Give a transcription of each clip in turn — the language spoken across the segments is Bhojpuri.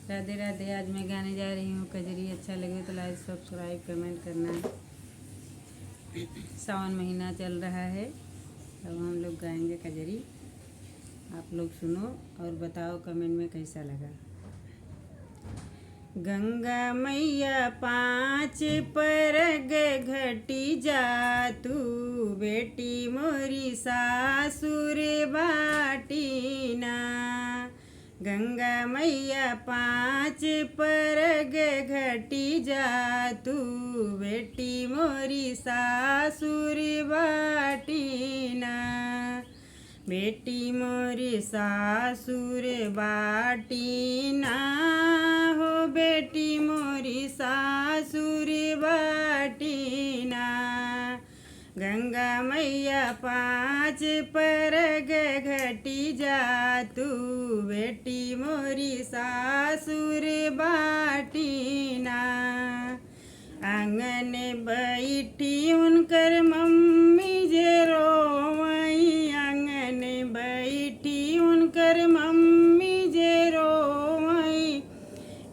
राधे राधे। आज मैं गाने जा रही हूँ कजरी। अच्छा लगे तो लाइक सब्सक्राइब कमेंट करना। सावन महीना चल रहा है, अब हम लोग गाएंगे कजरी। आप लोग सुनो और बताओ कमेंट में कैसा लगा। गंगा मैया पाँच परग घटी जा तू, बेटी मोरी सासुर बाटीना। गंगा मैया पाँच परग घटी जा तू, बेटी मोरी सासुर बाटीना। बेटी मोरी सासुर बाटीना हो, बेटी मोरी सासुर बाटीना। गंगा मैया पाँच परग घटी जा तू, बेटी मोरी सासुर बाटीना। आंगन बैठी उनकर मम्मी जे रोवई, आंगन बैठी उनकर मम्मी जे रोवई।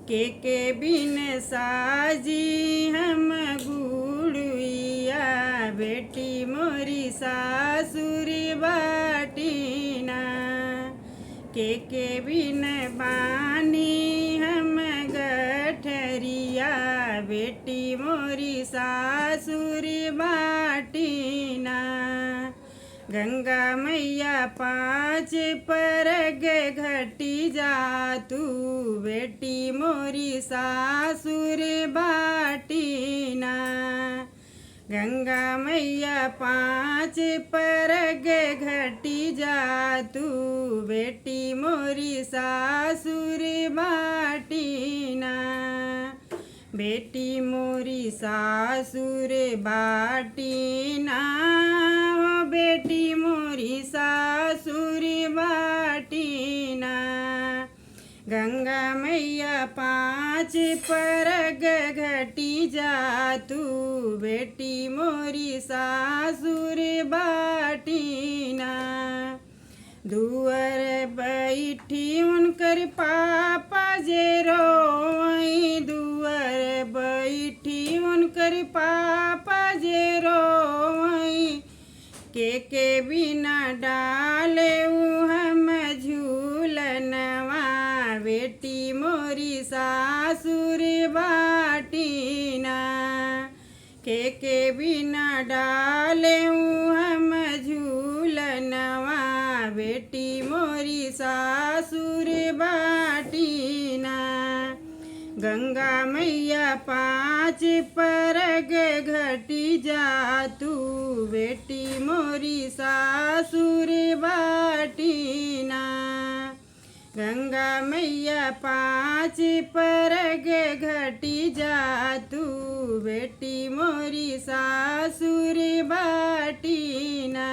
के बिन साजी हम गुड़िया, बेटी मोरी सासुर बाटीना। के बिन बानी हम गठरिया, बेटी मोरी सासुर बाटीना। गंगा मैया पाँच परग घटी जा तू, बेटी मोरी सासुर बाटीना। गंगा मैया पाँच परग घटी जा तू, बेटी मोरी सासुर बाटीना। बेटी मोरी सासुर बाटीना हो, बेटी मोरी सासुर बाटीना। गंगा मैया पाँच परग घटी जा तू, बेटी मोरी सासुर बाटीना। दुअर बैठी उनकर पापा जे रोवई, दुअर बैठी उनकर पापा जे रोवई। के बिना डाले हम झूलनवा, बेटी मोरी सासुर बाटीना। के बिना डाले हम झूलनवा, बेटी मोरी सासुर बाटीना। गंगा मैया पाँच परग घटी जा तू, बेटी मोरी सासुर बाटीना। गंगा मैया पाँच परग घटी जा तू, बेटी मोरी सासुर बाटीना।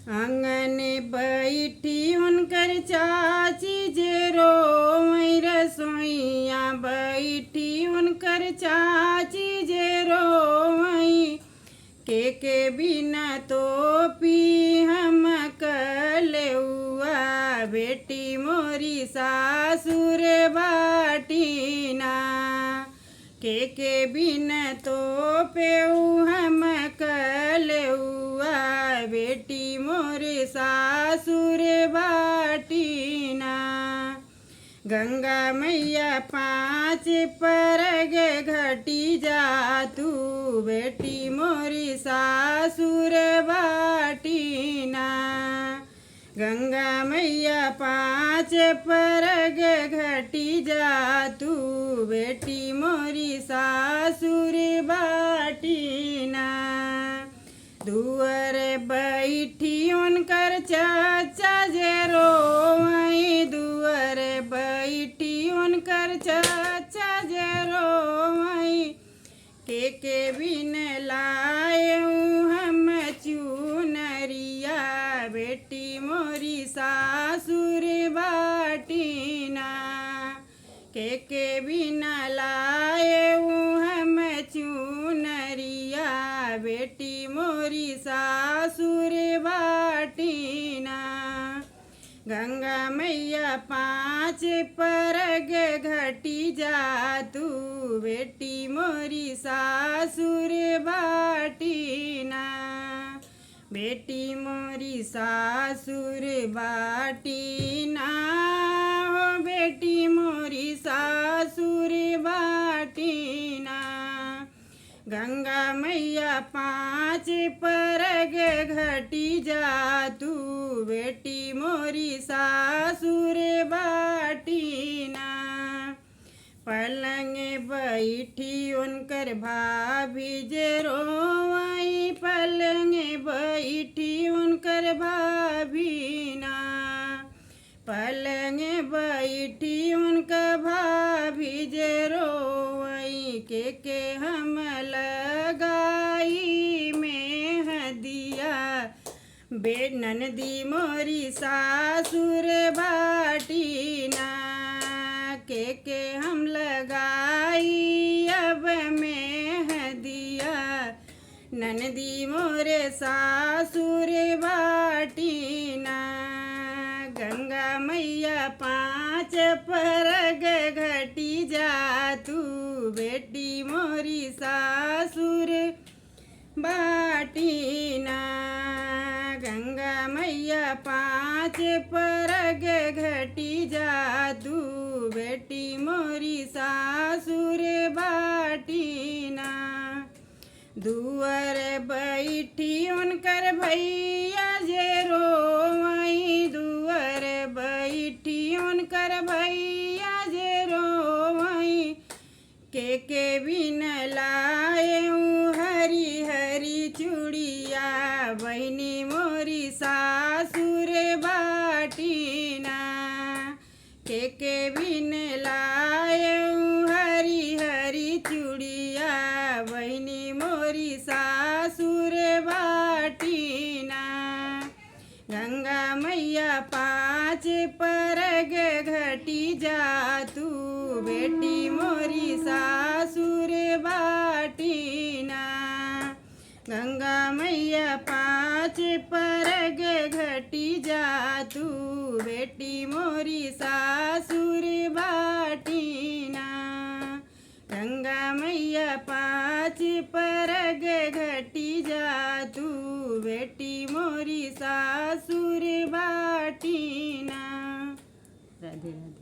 आंगन बैठी उनकर चाची जे रोवई, रसोइया बैठी उनकर चाची जे रोवई। के बिना तोपी हम कलेउआ, बेटी मोरी सासुर बाटीना। के बिना तोपेऊ हम कलेउआ, बेटी मोरी सासुर बाटीना। गंगा मैया पाँच परग घटी जा तू, बेटी मोरी सासुर बाटीना। गंगा मैया पाँच परग घटी जा तू, बेटी मोरी सासुर बाटीना। दुअर बैठी उनकर चाचा जे रोवई, दुअर बैठी उनकर चाचा जे रोवई। के बिन लाएऊ हम चुनरिया, बेटी मोरी सासुर बाटीना। के बिना लाएऊ हम चुनरिया, बेटी मोरी सासुर बाटीना। गंगा मैया पाँच परग घटी जा तू बेटी मोरी सासुर बाटीना बेटी मोरी सासुर बाटीना हो बेटी मोरी सासुर बाटीना गंगा मैया पाँच परग घटी जा तू बेटी मोरी सासुर बाटीना पलंग बैठी उनकर भाभी जे रोवाई पलंग बैठी उनकर भाभीना पलंग बैठी उनका भाभी जे रोवई के हम लगाई में हदिया बे ननदी मोरी सासुर बाटीना के हम लगाई अब में हदिया ननदी मोरे सासुर बाटीना गंगा मैया पाँच परग घटी जा तू बेटी मोरी सासुर बाटीना गंगा मैया पाँच परग घटी जा तू बेटी मोरी सासुर बाटीना दुअर बैठी उनकर भैया जे रोवई दुअर बैठी उनकर भैया जे रोवई के बिन लाए हरी हरी चूड़िया बहनी मोरी सासुर बाटीना के बिन लाए हरी हरी चूड़िया बहनी मोरी सासुर बाटीना गंगा मैया पाँच परग घटी जा तू बेटी मोरी सासुर बाटीना गंगा मैया पाँच परग घटी जा तू बेटी मोरी सासुर बाटीना गंगा मैया पाँच परग घटी जा तू बेटी मोरी सासुर बाटीना। राधे राधे।